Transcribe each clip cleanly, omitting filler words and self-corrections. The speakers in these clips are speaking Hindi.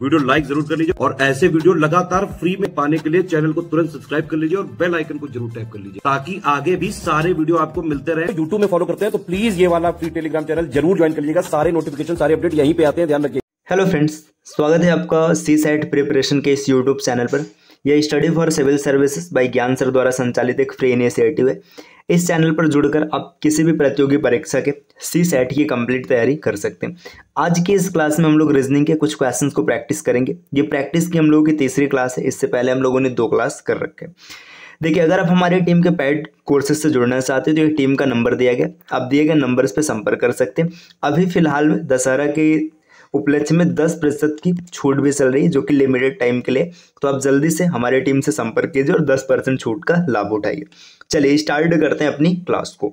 वीडियो लाइक जरूर कर लीजिए और ऐसे वीडियो लगातार फ्री में पाने के लिए चैनल को तुरंत सब्सक्राइब कर लीजिए और बेल आइकन को जरूर टैप कर लीजिए ताकि आगे भी सारे वीडियो आपको मिलते रहे। यूट्यूब में फॉलो करते हैं तो प्लीज ये वाला फ्री टेलीग्राम चैनल जरूर ज्वाइन कर लीजिएगा। सारे नोटिफिकेशन सारे अपडेट यहीं पे आते हैं, ध्यान रखिए। हेलो फ्रेंड्स, स्वागत है आपका सीसैट प्रिपरेशन के इस यूट्यूब चैनल पर। यह study for civil services by Gyan sir द्वारा संचालित एक फ्री इनिशिएटिव है। इस चैनल पर जुड़कर आप किसी भी प्रतियोगी परीक्षा के सीसैट की कंप्लीट तैयारी कर सकते हैं। आज की इस क्लास में हम लोग रीजनिंग के कुछ क्वेश्चंस को प्रैक्टिस करेंगे। ये प्रैक्टिस की हम लोगों की तीसरी क्लास है। इससे पहले हम लोगों ने 2 क्लास कर रखे हैं। देखिए, अगर आप हमारी टीम के पेड कोर्सेज से जुड़ना चाहते हैं तो ये टीम का नंबर दिया गया, आप दिए गए नंबर्स पे संपर्क कर सकते हैं। अभी फिलहाल में दशहरा के उपलक्ष्य में 10% की छूट भी चल रही है, जो कि लिमिटेड टाइम के लिए। तो आप जल्दी से हमारे टीम से संपर्क कीजिए और 10% छूट का लाभ उठाइए। चलिए स्टार्ट करते हैं अपनी क्लास को।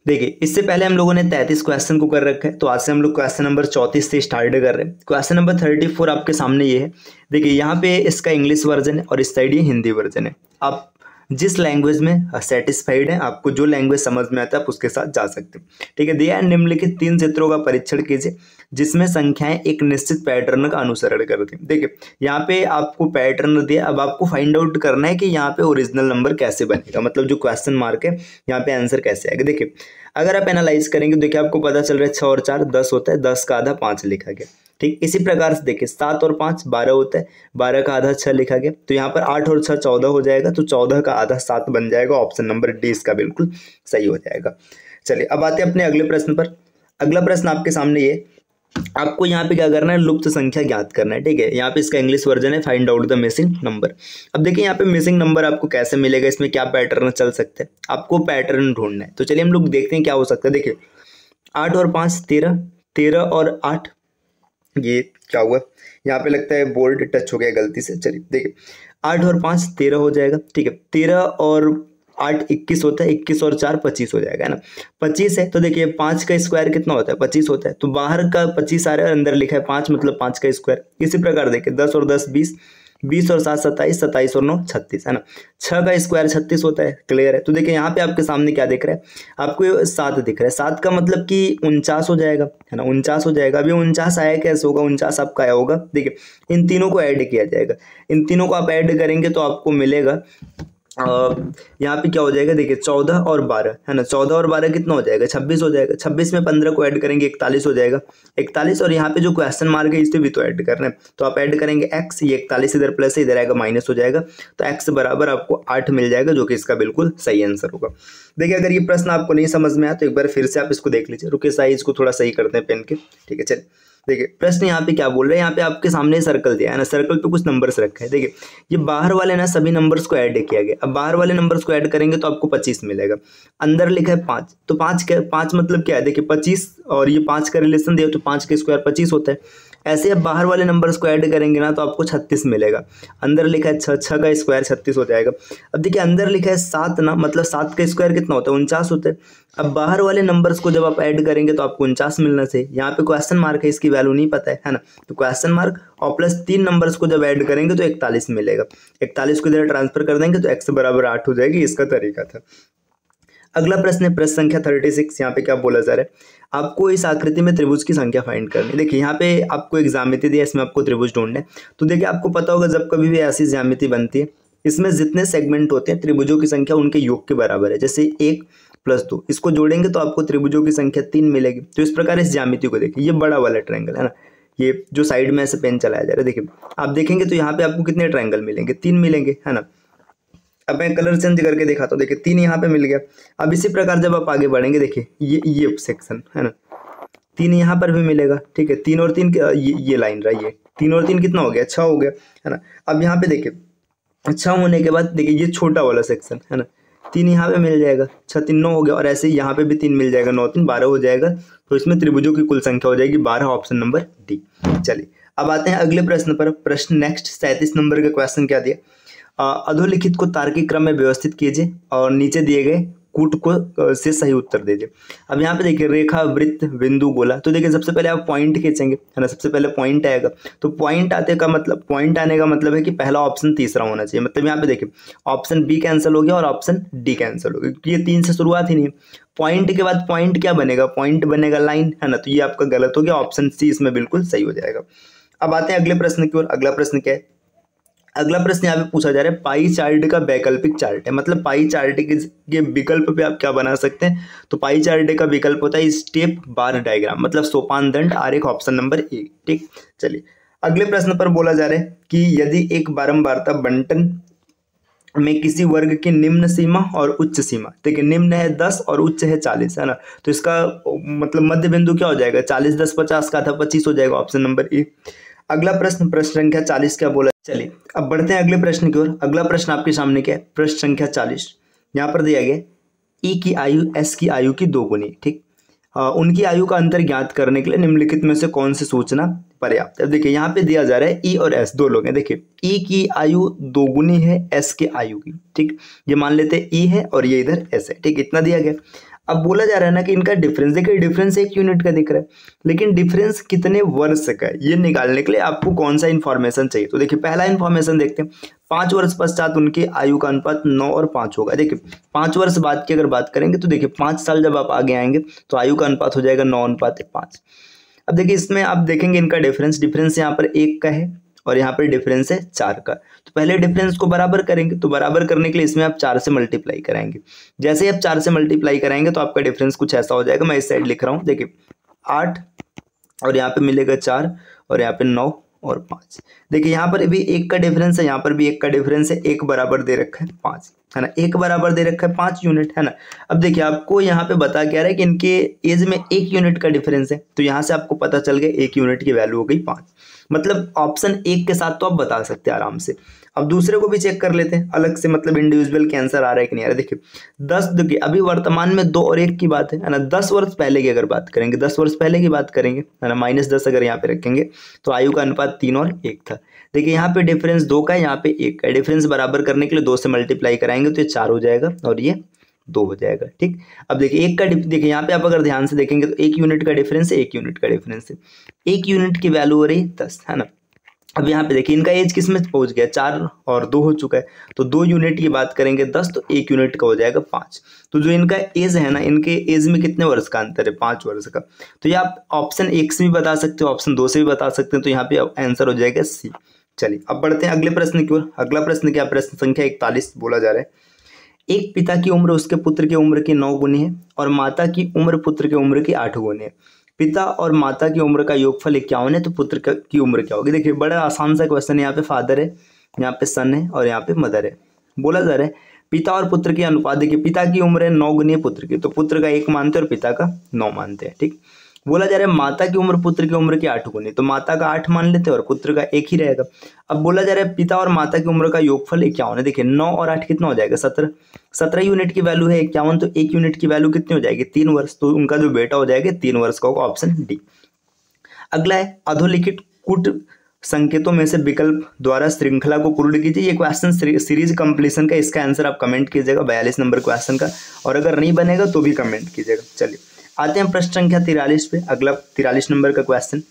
देखिए, इससे पहले हम लोगों ने 33 क्वेश्चन को कर रखा है, तो आज से हम लोग क्वेश्चन नंबर 34 से स्टार्ट कर रहे हैं। क्वेश्चन नंबर 34 आपके सामने ये है। देखिए, यहाँ पे इसका इंग्लिश वर्जन है और इस साइड ये हिंदी वर्जन है। आप जिस लैंग्वेज में सेटिस्फाइड है, आपको जो लैंग्वेज समझ में आता है आप उसके साथ जा सकते हैं। ठीक है, दिया निम्नलिखित 3 चित्रों का परीक्षण कीजिए जिसमें संख्याएं एक निश्चित पैटर्न का अनुसरण करती हैं। देखिए, यहाँ पे आपको पैटर्न दिया, अब आपको फाइंड आउट करना है कि यहाँ पे ओरिजिनल नंबर कैसे बनेगा, मतलब जो क्वेश्चन मार्क है यहाँ पे आंसर कैसे आएगा। देखिए, अगर आप एनालाइज करेंगे तो देखिए आपको पता चल रहा है 6 और 4 10 होता है, 10 का आधा 5 लिखा गया। ठीक, इसी प्रकार से देखिए 7 और 5 12 होता है, 12 का आधा 6 लिखा गया। तो यहाँ पर 8 और 6 14 हो जाएगा, तो 14 का आधा 7 बन जाएगा। ऑप्शन नंबर डी इसका बिल्कुल सही हो जाएगा। चलिए अब आते हैं अपने अगले प्रश्न पर। अगला प्रश्न आपके सामने ये, आपको यहाँ पे क्या करना है, लुप्त संख्या ज्ञात करना है। ठीक है, यहाँ पे इसका इंग्लिश वर्जन है find out the missing number. अब देखिए यहाँ पे मिसिंग नंबर आपको कैसे मिलेगा, इसमें क्या पैटर्न चल सकते हैं, आपको पैटर्न ढूंढना है। तो चलिए हम लोग देखते हैं क्या हो सकता है। देखिए 8 और 5 13, 13 और 8, ये क्या हुआ, यहाँ पे लगता है बोर्ड टच हो गया गलती से। चलिए देखिए 8 और 5 13 हो जाएगा। ठीक है, 13 और 8 21 होता है, 21 और 4 25 हो जाएगा, है ना। 25 है तो देखिए 5 का स्क्वायर कितना होता है, 25 होता है। तो बाहर का 25 आ रहा है, अंदर लिखा है 5, मतलब 5 का स्क्वायर। इसी प्रकार देखिए 10 और 10 20, 20 और 7 27, 27 और 9 36, है ना। 6 का स्क्वायर 36 होता है, क्लियर है। तो देखिए यहाँ पे आपके सामने क्या दिख रहा है, आपको 7 दिख रहा है। 7 का मतलब कि 49 हो जाएगा, है ना, 49 हो जाएगा। अभी 49 आया कैसे होगा, 49 आपका आया होगा। देखिए इन तीनों को ऐड किया जाएगा, इन तीनों को आप ऐड करेंगे तो आपको मिलेगा यहाँ पे क्या हो जाएगा, देखिए 14 और 12, है ना। 14 और 12 कितना हो जाएगा, 26 हो जाएगा। 26 में 15 को ऐड करेंगे 41 हो जाएगा, 41। और यहाँ पे जो क्वेश्चन मार्क है इसे भी तो ऐड करना है, तो आप ऐड करेंगे x, ये 41 इधर प्लस है, इधर आएगा माइनस हो जाएगा। तो x बराबर आपको 8 मिल जाएगा, जो कि इसका बिल्कुल सही आंसर होगा। देखिए अगर ये प्रश्न आपको नहीं समझ में आया तो एक बार फिर से आप इसको देख लीजिए। रुके, साइज को थोड़ा सही करते हैं पेन के। ठीक है, चलिए देखिए प्रश्न यहाँ पे क्या बोल रहे हैं, यहाँ पे आपके सामने सर्कल दिया है ना, सर्कल पे कुछ नंबर्स रखे हैं। देखिए ये बाहर वाले ना सभी नंबर्स को ऐड किया गया। अब बाहर वाले नंबर्स को ऐड करेंगे तो आपको 25 मिलेगा। अंदर लिखा है 5, तो 5 मतलब क्या है, देखिए 25 और ये 5 का रिलेशन दिया तो 5 का स्क्वायर 25 होता है। ऐसे अब बाहर वाले नंबर्स को ऐड करेंगे ना तो आपको 36 मिलेगा। अंदर लिखा है 6 का स्क्वायर 36 हो जाएगा। अब देखिए अंदर लिखा है 7 ना, मतलब 7 का स्क्वायर कितना होता है, 49 होता है। अब बाहर वाले नंबर्स को जब आप ऐड करेंगे तो आपको 49 मिलना चाहिए। यहाँ पे क्वेश्चन मार्क है, इसकी वैल्यू नहीं पता है ना। तो क्वेश्चन मार्क और प्लस 3 नंबर्स को जब ऐड करेंगे तो 41 मिलेगा। 41 को इधर ट्रांसफर कर देंगे तो x बराबर 8 हो जाएगी। इसका तरीका था। अगला प्रश्न है प्रश्न संख्या 36। यहाँ पे क्या बोला जा रहा है, आपको इस आकृति में त्रिभुज की संख्या फाइंड करनी है। देखिए यहाँ पे आपको एक ज्यामिति दी है, इसमें आपको त्रिभुज ढूंढना है। तो देखिए आपको पता होगा जब कभी भी ऐसी ज्यामिति बनती है, इसमें जितने सेगमेंट होते हैं त्रिभुजों की संख्या उनके योग के बराबर है। जैसे 1 + 2, इसको जोड़ेंगे तो आपको त्रिभुजों की संख्या 3 मिलेगी। तो इस प्रकार इस ज्यामिति को देखिए, ये बड़ा वाला ट्रायंगल है ना, ये जो साइड में ऐसे पेन चलाया जा रहा है। देखिए आप देखेंगे तो यहाँ पे आपको कितने ट्रायंगल मिलेंगे, 3 मिलेंगे, है ना। अब मैं कलर चेंज करके दिखाता हूँ। देखिए 3 यहाँ पे मिल गया। अब इसी प्रकार जब आप आगे बढ़ेंगे, देखिए ये सेक्शन है ना, 3 यहाँ पर भी मिलेगा। ठीक है, 3 और 3 ये लाइन रही है, 3 और 3 कितना हो गया, 6 हो गया, है ना। अब यहाँ पे देखिए 6 होने के बाद देखिए ये छोटा वाला सेक्शन है ना, 3 यहाँ पे मिल जाएगा, 6 3 9 हो गया। और ऐसे ही यहाँ पे भी 3 मिल जाएगा, 9 3 12 हो जाएगा। तो इसमें त्रिभुजों की कुल संख्या हो जाएगी 12, ऑप्शन नंबर डी। चलिए अब आते हैं अगले प्रश्न पर। प्रश्न नेक्स्ट 37 नंबर का क्वेश्चन क्या दिया, अधोलिखित को तार्किक क्रम में व्यवस्थित कीजिए और नीचे दिए गए कूट को से सही उत्तर दीजिए। अब यहाँ पे देखिए रेखा, वृत्त, बिंदु, गोला। तो देखिए सबसे पहले आप पॉइंट खींचेंगे, है ना। सबसे पहले पॉइंट आएगा, तो पॉइंट आने का मतलब है कि पहला ऑप्शन तीसरा होना चाहिए। मतलब यहाँ पे देखिए ऑप्शन बी कैंसिल हो गया और ऑप्शन डी कैंसिल हो गया, क्योंकि ये 3 से शुरुआत ही नहीं है। पॉइंट के बाद पॉइंट क्या बनेगा, पॉइंट बनेगा लाइन, है ना। तो ये आपका गलत हो गया, ऑप्शन सी इसमें बिल्कुल सही हो जाएगा। अब आते हैं अगले प्रश्न की ओर। अगला प्रश्न क्या है? अगला प्रश्न यहाँ पे पूछा जा रहा है पाई चार्ट का वैकल्पिक चार्ट है, मतलब पाई चार्ट के विकल्प पे आप क्या बना सकते हैं? तो पाई चार्ट का विकल्प होता है स्टेप बार डायग्राम, मतलब सोपान दंड आरेख, ऑप्शन नंबर ए। ठीक, चलिए अगले प्रश्न पर बोला जा रहा है कि यदि एक बारंबारता बंटन में किसी वर्ग की निम्न सीमा और उच्च सीमा, ठीक है, निम्न है 10 और उच्च है 40, है ना, तो इसका मतलब मध्य बिंदु क्या हो जाएगा? 40 10 50 का था 25 हो जाएगा, ऑप्शन नंबर ए। अगला प्रश्न, प्रश्न संख्या 40 क्या बोला? चलिए अब बढ़ते हैं अगले प्रश्न की ओर। अगला प्रश्न आपके सामने क्या है? प्रश्न संख्या 40। यहाँ पर दिया गया ई की आयु एस की आयु की 2 गुनी, ठीक, उनकी आयु का अंतर ज्ञात करने के लिए निम्नलिखित में से कौन सी सूचना पर्याप्त है? देखिए यहाँ पे दिया जा रहा है ई और एस दो लोग हैं। देखिए ई की आयु 2 गुनी है एस के आयु की, ठीक, ये मान लेते हैं ई है और ये इधर एस है, ठीक, इतना दिया गया। अब बोला जा रहा है ना कि इनका डिफरेंस, देखिए डिफरेंस 1 यूनिट का दिख रहा है, लेकिन डिफरेंस कितने वर्ष का है ये निकालने के लिए आपको कौन सा इन्फॉर्मेशन चाहिए? तो देखिए पहला इन्फॉर्मेशन देखते हैं, 5 वर्ष पश्चात उनकी आयु का अनुपात 9 और 5 होगा। देखिए 5 वर्ष बाद की अगर बात करेंगे तो देखिए 5 साल जब आप आगे आएंगे तो आयु का अनुपात हो जाएगा 9:5। अब देखिए इसमें आप देखेंगे इनका डिफरेंस यहाँ पर 1 का है और यहाँ पर डिफरेंस है 4 का। तो पहले डिफरेंस को बराबर करेंगे, तो बराबर करने के लिए इसमें आप 4 से मल्टीप्लाई कराएंगे। जैसे ही आप 4 से मल्टीप्लाई कराएंगे तो आपका डिफरेंस कुछ ऐसा हो जाएगा, मैं इस साइड लिख रहा हूँ, देखिए 8 और यहाँ पे मिलेगा 4 और यहाँ पे 9 और 5। देखिए यहाँ पर भी 1 का डिफरेंस है, यहाँ पर भी 1 का डिफरेंस है, 1 बराबर दे रखा है 5, है ना, 1 बराबर दे रखा है 5 यूनिट, है ना। अब देखिए आपको यहाँ पे बता क्या रहा है कि इनके एज में 1 यूनिट का डिफरेंस है, तो यहाँ से आपको पता चल गया 1 यूनिट की वैल्यू हो गई 5, मतलब ऑप्शन 1 के साथ तो आप बता सकते हैं आराम से। अब दूसरे को भी चेक कर लेते हैं अलग से, मतलब इंडिविजुअल के आंसर आ रहा है कि नहीं आ रहा है। देखिए 10, देखिए अभी वर्तमान में 2 और 1 की बात है ना, 10 वर्ष पहले की अगर बात करेंगे, 10 वर्ष पहले की बात करेंगे, है ना, -10 अगर यहाँ पे रखेंगे तो आयु का अनुपात 3 और 1 था। देखिए यहाँ पे डिफरेंस 2 का है, यहाँ पे 1 का, डिफरेंस बराबर करने के लिए 2 से मल्टीप्लाई कराएंगे तो ये 4 हो जाएगा और ये 2 हो जाएगा, ठीक। अब देखिए 1 का देखिए यहाँ पे आप अगर ध्यान से देखेंगे तो 1 यूनिट का डिफरेंस है, 1 यूनिट का डिफरेंस है, 1 यूनिट की वैल्यू हो रही है 10, है ना। अब यहाँ पे देखिए इनका एज किस में पहुंच गया, 4 और 2 हो चुका है, तो 2 यूनिट की बात करेंगे 10, तो 1 यूनिट का हो जाएगा 5। तो जो इनका एज है ना, इनके एज में कितने वर्ष का अंतर है? 5 वर्ष का। तो ये आप ऑप्शन 1 से भी बता सकते हो, ऑप्शन 2 से भी बता सकते हैं, तो यहाँ पे आंसर हो जाएगा सी। चलिए अब बढ़ते हैं अगले प्रश्न की ओर। अगला प्रश्न क्या? प्रश्न संख्या 41 बोला जा रहा है, एक पिता की उम्र उसके पुत्र की उम्र की 9 गुनी है और माता की उम्र पुत्र की उम्र की 8 गुनी है। पिता और माता की उम्र का योगफल 51 है, तो पुत्र की उम्र क्या होगी? देखिए बड़ा आसान सा क्वेश्चन है, यहाँ पे फादर है, यहाँ पे सन है और यहाँ पे मदर है। बोला जा रहा है पिता और पुत्र के अनुपात, देखिए पिता की उम्र है 9 गुनी है पुत्र की, तो पुत्र का 1 मानते हैं और पिता का 9 मानते हैं, ठीक। बोला जा रहा है माता की उम्र पुत्र की उम्र की 8 गुनी, तो माता का 8 मान लेते हैं और पुत्र का 1 ही रहेगा। अब बोला जा रहा है पिता और माता की उम्र का योगफल 51 है। देखिए 9 और 8 कितना हो जाएगा? 17, 17 यूनिट की वैल्यू है 51, तो 1 यूनिट की वैल्यू कितनी हो जाएगी? 3 वर्ष, तो उनका जो बेटा हो जाएगा 3 वर्ष का होगा, ऑप्शन डी। अगला है अधोलिखित कूट संकेतों में से विकल्प द्वारा श्रृंखला को पूर्ण कीजिए। ये क्वेश्चन सीरीज कंप्लीशन का, इसका आंसर आप कमेंट कीजिएगा 42 नंबर क्वेश्चन का, और अगर नहीं बनेगा तो भी कमेंट कीजिएगा। चलिए आते हैं प्रश्न संख्या 43 पे। अगला 43 नंबर का क्वेश्चन,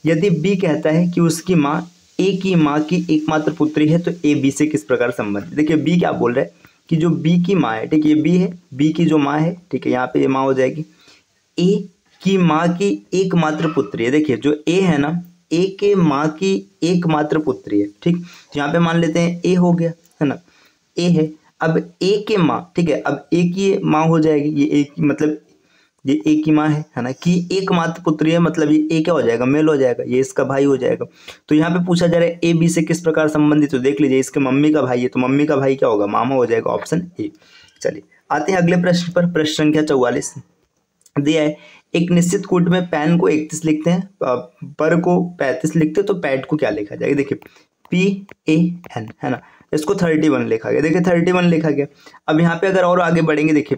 यदि बी कहता है कि उसकी माँ ए की माँ की एकमात्र पुत्री है तो ए बी से किस प्रकार संबंधित? देखिए बी क्या बोल रहा है कि जो बी की माँ है, ठीक है, ये बी है, बी की जो माँ है, ठीक है, यहाँ पे ये माँ हो जाएगी, ए की माँ की एकमात्र पुत्री है। देखिए जो ए है ना, ए के माँ की एकमात्र पुत्री है, ठीक, तो यहाँ पे मान लेते हैं ए हो गया, है ना, ए है। अब ए के माँ, ठीक है, अब ए की माँ हो जाएगी, ये ए की मतलब ये ए की माँ है ना, कि एकमात्र पुत्री है, मतलब ये ए क्या हो जाएगा? मेल हो जाएगा, ये इसका भाई हो जाएगा। तो यहाँ पे पूछा जा रहा है ए बी से किस प्रकार संबंधित, तो देख लीजिए इसके मम्मी का भाई है, तो मम्मी का भाई क्या होगा? मामा हो जाएगा, ऑप्शन ए। चलिए आते हैं अगले प्रश्न पर। प्रश्न संख्या 44 दिया है, एक निश्चित कूट में पैन को 31 लिखते हैं, पर को 35 लिखते हैं, तो पैड को क्या लिखा जाएगा? देखिए PAN, है ना, इसको 31 लिखा गया। देखिए 31 लिखा गया। अब यहाँ पे अगर और आगे बढ़ेंगे, देखिए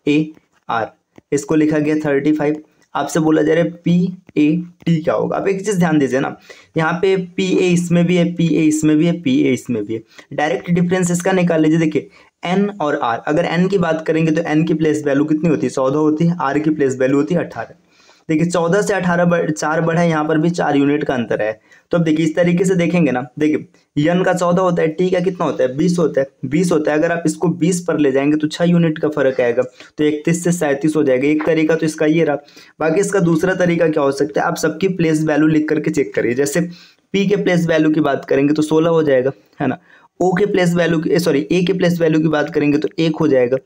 PAR, इसको लिखा गया 35। आपसे बोला जा रहा है PAT क्या होगा? आप एक चीज ध्यान दीजिए ना, यहाँ पे PA इसमें भी है, PA इसमें भी है, PA इसमें भी है, डायरेक्ट डिफरेंस इसका निकाल लीजिए। देखिए N और R, अगर N की बात करेंगे तो N की प्लेस वैल्यू कितनी होती है? 14 होती है, R की प्लेस वैल्यू होती है 18। देखिए 14 से 18 4 बढ़ा है, यहाँ पर भी 4 यूनिट का अंतर है। तो अब देखिए इस तरीके से देखेंगे ना, देखिए n का 14 होता है, t का कितना होता है 20 होता है, 20 होता है। अगर आप इसको 20 पर ले जाएंगे तो 6 यूनिट का फर्क आएगा, तो 31 से 37 हो जाएगा। एक तरीका तो इसका ये रहा। बाकी इसका दूसरा तरीका क्या हो सकता है, आप सबकी प्लेस वैल्यू लिख करके चेक करिए। जैसे p के प्लेस वैल्यू की बात करेंगे तो 16 हो जाएगा, है ना। ओ के प्लेस वैल्यू की ए के प्लेस वैल्यू की बात करेंगे तो 1 हो जाएगा,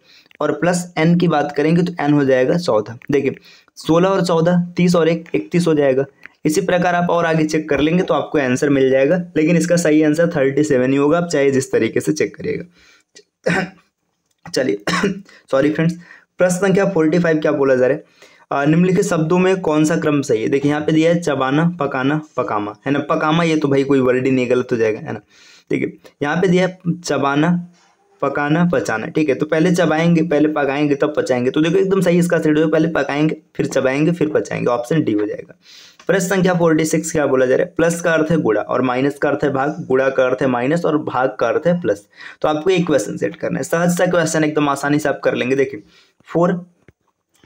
और प्लस एन की बात करेंगे तो एन हो जाएगा 14। देखिए 16 और 14 30 और 1 31 हो जाएगा। इसी प्रकार आप और आगे चेक कर लेंगे तो आपको आंसर मिल जाएगा, लेकिन इसका सही आंसर 37 ही होगा, आप चाहे जिस तरीके से चेक करिएगा। चलिए सॉरी फ्रेंड्स, प्रश्न संख्या 45 क्या बोला जा रहा है, निम्नलिखित शब्दों में कौन सा क्रम सही है। देखिए यहाँ पे दिया है चबाना, पकाना, पकामा, है ना। पकामा ये तो भाई कोई वर्ड ही नहीं, गलत हो जाएगा, है ना। देखिए यहाँ पे दिया है चबाना, पकाना, पचाना, ठीक है। तो पहले चबाएंगे, पहले पकाएंगे, तब पचाएंगे। तो देखो एकदम सही इसका सेट हो, पहले पकाएंगे फिर चबाएंगे फिर पचाएंगे, ऑप्शन डी हो जाएगा। प्रश्न संख्या 46 क्या बोला जा रहा है, प्लस का अर्थ है गुणा और माइनस का अर्थ है भाग, गुणा का अर्थ है माइनस और भाग का अर्थ है प्लस। तो आपको एक क्वेश्चन सेट करना है, सहज सा क्वेश्चन, एकदम आसानी से आप कर लेंगे। देखिए 4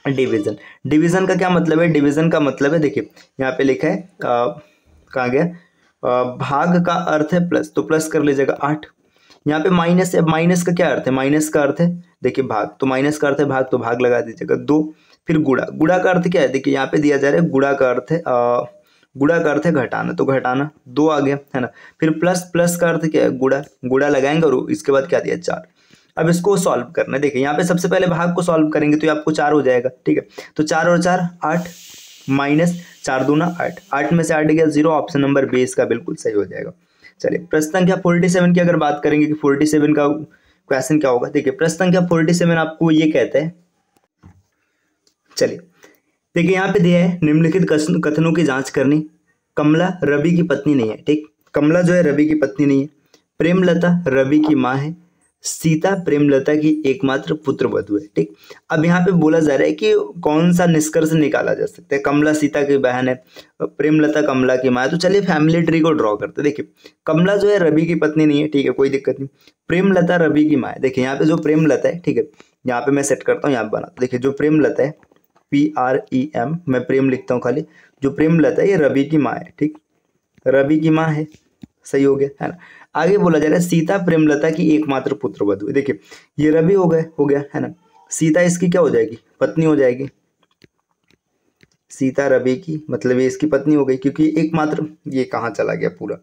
डिवीजन, डिवीजन का क्या मतलब है, डिवीजन का मतलब है, देखिए यहाँ पे लिखा है कहाँ गया, भाग का अर्थ है प्लस, तो प्लस कर लीजिएगा 8। यहाँ पे माइनस है, माइनस का क्या अर्थ है, माइनस का अर्थ है देखिए भाग, तो माइनस का अर्थ है भाग, तो भाग लगा दीजिएगा 2। फिर गुणा, गुणा का अर्थ क्या है, देखिए यहाँ पे दिया जा रहा है गुणा का अर्थ है गुणा का अर्थ है घटाना, तो घटाना 2 आ गया, है ना। फिर प्लस, प्लस का अर्थ क्या है गुणा, गुणा लगाएंगे और इसके बाद क्या दिया 4। अब इसको सॉल्व करना है। देखिए यहाँ पे सबसे पहले भाग को सॉल्व करेंगे तो ये आपको 4 हो जाएगा, ठीक है। तो 4 और 4 8 माइनस 4 दूना 8, 8 में से 8 गया 0, ऑप्शन नंबर बी इसका बिल्कुल सही हो जाएगा। चलिए प्रश्न संख्या 47 की अगर बात करेंगे कि 47 का क्वेश्चन क्या होगा। देखिए प्रश्न संख्या 47 आपको ये कहता है, चलिए देखिए यहाँ पे दिया है निम्नलिखित कथनों की जांच करनी। कमला रवि की पत्नी नहीं है, ठीक, कमला जो है रवि की पत्नी नहीं है। प्रेमलता रवि की माँ है। सीता प्रेमलता की एकमात्र पुत्र वधू है, ठीक। अब यहाँ पे बोला जा रहा है कि कौन सा निष्कर्ष निकाला जा सकता है। कमला सीता की बहन है, प्रेमलता कमला की माँ है, तो चलिए फैमिली ट्री को ड्रॉ करते हैं। देखिए कमला जो है रवि की पत्नी नहीं है, ठीक है, कोई दिक्कत नहीं। प्रेमलता रवि की माँ है। देखिए यहाँ पे जो प्रेमलता है, ठीक है, यहाँ पे मैं सेट करता हूँ, यहाँ बना, देखिए जो प्रेमलता है PREM, मैं प्रेम लिखता हूँ खाली, जो प्रेमलता है ये रवि की माँ है, ठीक, रवि की माँ है, सही हो गया, है ना। आगे बोला जा रहा है सीता प्रेमलता की एकमात्र पुत्र वधू है। देखिए ये रवि हो गया, है ना। सीता इसकी क्या हो जाएगी, पत्नी हो जाएगी। सीता रवि की मतलब ये इसकी पत्नी हो गई, क्योंकि एकमात्र, ये कहाँ चला गया पूरा,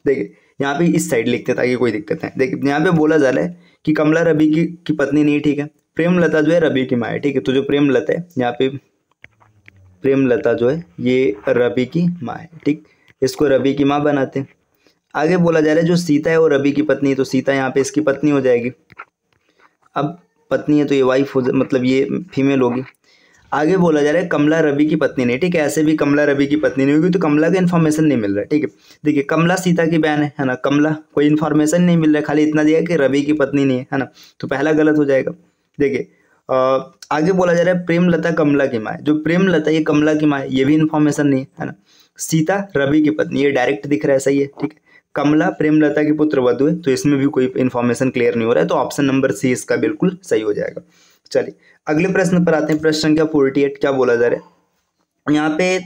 देखिए यहाँ पे इस साइड लिखते ताकि कोई दिक्कत है। देखिए यहाँ पे बोला जा रहा है कि कमला रवि की पत्नी नहीं, ठीक है। प्रेमलता जो है रवि की माँ है, ठीक है। तो जो प्रेमलता है यहाँ पे, प्रेमलता जो है ये रवि की माँ है, ठीक, इसको रवि की माँ बनाते हैं। आगे बोला जा रहा है जो सीता है वो रवि की पत्नी है, तो सीता यहाँ पे इसकी पत्नी हो जाएगी। अब पत्नी है तो ये वाइफ हो, मतलब ये फीमेल होगी। आगे बोला जा रहा है कमला रवि की पत्नी नहीं, ठीक है, ऐसे भी कमला रवि की पत्नी नहीं होगी, तो कमला का इन्फॉर्मेशन नहीं मिल रहा है, ठीक है। देखिए कमला सीता की बहन है ना, कमला कोई इन्फॉर्मेशन नहीं मिल रहा है, खाली इतना दिया कि रवि की पत्नी नहीं है ना, तो पहला गलत हो जाएगा। देखिए आगे बोला जा रहा है प्रेमलता कमला की माँ है, जो प्रेमलता ये कमला की माँ है, ये भी इन्फॉर्मेशन नहीं है ना। सीता रवि की पत्नी, ये डायरेक्ट दिख रहा है, सही है, ठीक है। कमला प्रेमलता की पुत्र वधू है, तो इसमें भी कोई इन्फॉर्मेशन क्लियर नहीं हो रहा है, तो ऑप्शन नंबर सी इसका बिल्कुल सही हो जाएगा। चलिए अगले प्रश्न पर आते हैं। प्रश्न संख्या 48 क्या बोला जा रहा है, यहाँ पे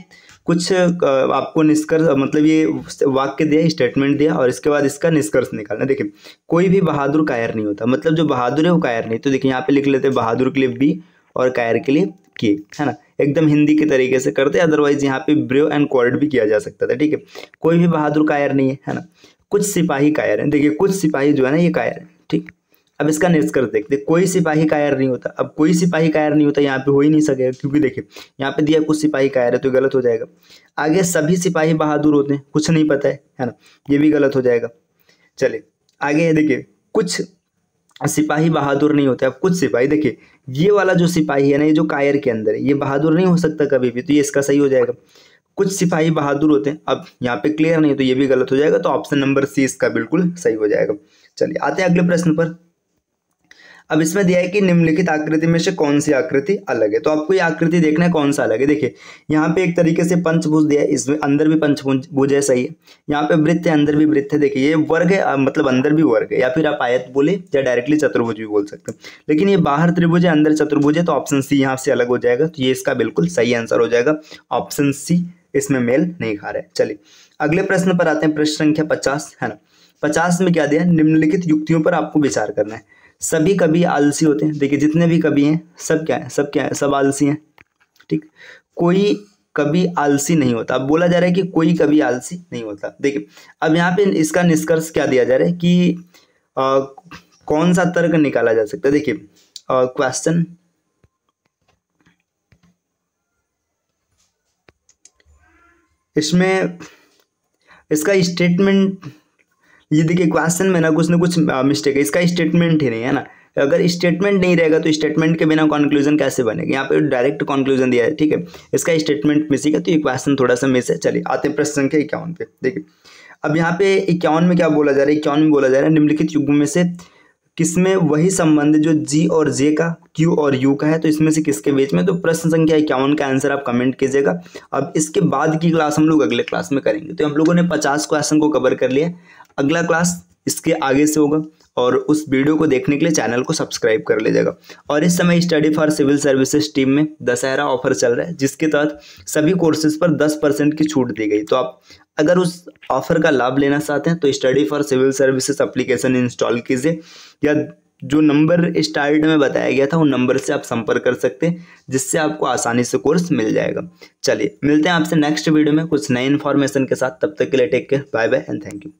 कुछ आपको निष्कर्ष, मतलब ये वाक्य दिया, स्टेटमेंट दिया, और इसके बाद इसका निष्कर्ष निकालना। देखिए कोई भी बहादुर कायर नहीं होता, मतलब जो बहादुर है वो कायर नहीं। तो देखिए यहाँ पे लिख लेते हैं बहादुर के लिए बी और कायर के लिए के, है ना, एकदम हिंदी के तरीके से करते, अदरवाइज यहाँ पे ब्रेव एंड कॉवर्ड भी किया जा सकता था, ठीक है। कोई भी बहादुर कायर नहीं है ना। कुछ सिपाही कायर हैं, देखिए कुछ सिपाही जो है ना ये कायर है, ठीक। अब इसका निष्कर्ष देखते, कोई सिपाही कायर नहीं होता। अब कोई सिपाही कायर नहीं होता यहाँ पे हो ही नहीं सकेगा, क्योंकि देखिए यहाँ पे दिया कुछ सिपाही कायर है, तो गलत हो जाएगा। आगे सभी सिपाही बहादुर होते हैं, कुछ नहीं पता है ना, ये भी गलत हो जाएगा। चलिए आगे देखिए कुछ सिपाही बहादुर नहीं होते। अब कुछ सिपाही, देखिए ये वाला जो सिपाही है ना, ये जो कायर के अंदर है, ये बहादुर नहीं हो सकता कभी भी, तो ये इसका सही हो जाएगा। कुछ सिपाही बहादुर होते हैं, अब यहाँ पे क्लियर नहीं, तो ये भी गलत हो जाएगा, तो ऑप्शन नंबर सी इसका बिल्कुल सही हो जाएगा। चलिए आते हैं अगले प्रश्न पर। अब इसमें दिया है कि निम्नलिखित आकृति में से कौन सी आकृति अलग है, तो आपको ये आकृति देखना है कौन सा अलग है। देखिए यहाँ पे एक तरीके से पंचभुज दिया है, इसमें अंदर भी पंचभुज है, सही है। यहाँ पे वृत्त है, अंदर भी वृत्त है। देखिए ये वर्ग है, मतलब अंदर भी वर्ग है, या फिर आप आयत बोले या डायरेक्टली चतुर्भुज भी बोल सकते हैं। लेकिन ये बाहर त्रिभुज है, अंदर चतुर्भुज है, तो ऑप्शन सी यहाँ से अलग हो जाएगा। तो ये इसका बिल्कुल सही आंसर हो जाएगा, ऑप्शन सी इसमें मेल नहीं खा रहा है। चलिए अगले प्रश्न पर आते हैं, प्रश्न संख्या 50 है ना। 50 में क्या दिया, निम्नलिखित युक्तियों पर आपको विचार करना है। सभी कवि आलसी होते हैं। देखिए जितने भी कवि हैं सब क्या है, सब आलसी हैं, ठीक। कोई कवि आलसी नहीं होता। अब बोला जा रहा है कि कोई कवि आलसी नहीं होता। देखिए अब यहाँ पे इसका निष्कर्ष क्या दिया जा रहा है कि कौन सा तर्क निकाला जा सकता है। देखिए क्वेश्चन इसमें इसका स्टेटमेंट, ये देखिए क्वेश्चन में ना कुछ मिस्टेक है, इसका स्टेटमेंट ही नहीं है ना। अगर स्टेटमेंट नहीं रहेगा तो स्टेटमेंट के बिना कंक्लूजन कैसे बनेगा। यहाँ पे डायरेक्ट कंक्लूजन दिया है, ठीक है, इसका स्टेटमेंट मिसिंग है, तो ये क्वेश्चन थोड़ा सा मिस है। चलिए आते हैं प्रश्न संख्या 51 पे। देखिए अब यहाँ पे 51 में क्या बोला जा रहा है, 51 में बोला जा रहा है निम्नलिखित युग्म में से किसमें वही संबंध जो जी और जे का, क्यू और यू का है, तो इसमें से किसके बीच में। तो प्रश्न संख्या 51 का आंसर आप कमेंट कीजिएगा। अब इसके बाद की क्लास हम लोग अगले क्लास में करेंगे। तो हम लोगों ने 50 क्वेश्चन को कवर कर लिया। अगला क्लास इसके आगे से होगा, और उस वीडियो को देखने के लिए चैनल को सब्सक्राइब कर लीजिएगा। और इस समय study for civil services team में दशहरा ऑफर चल रहा है, जिसके तहत सभी कोर्सेज पर 10% की छूट दी गई। तो आप अगर उस ऑफर का लाभ लेना चाहते हैं तो study for civil services application install कीजिए, या जो नंबर स्टार्ट में बताया गया था उन नंबर से आप संपर्क कर सकते हैं, जिससे आपको आसानी से कोर्स मिल जाएगा। चलिए मिलते हैं आपसे नेक्स्ट वीडियो में कुछ नई इन्फॉर्मेशन के साथ। तब तक के लिए take care, bye bye and thank you.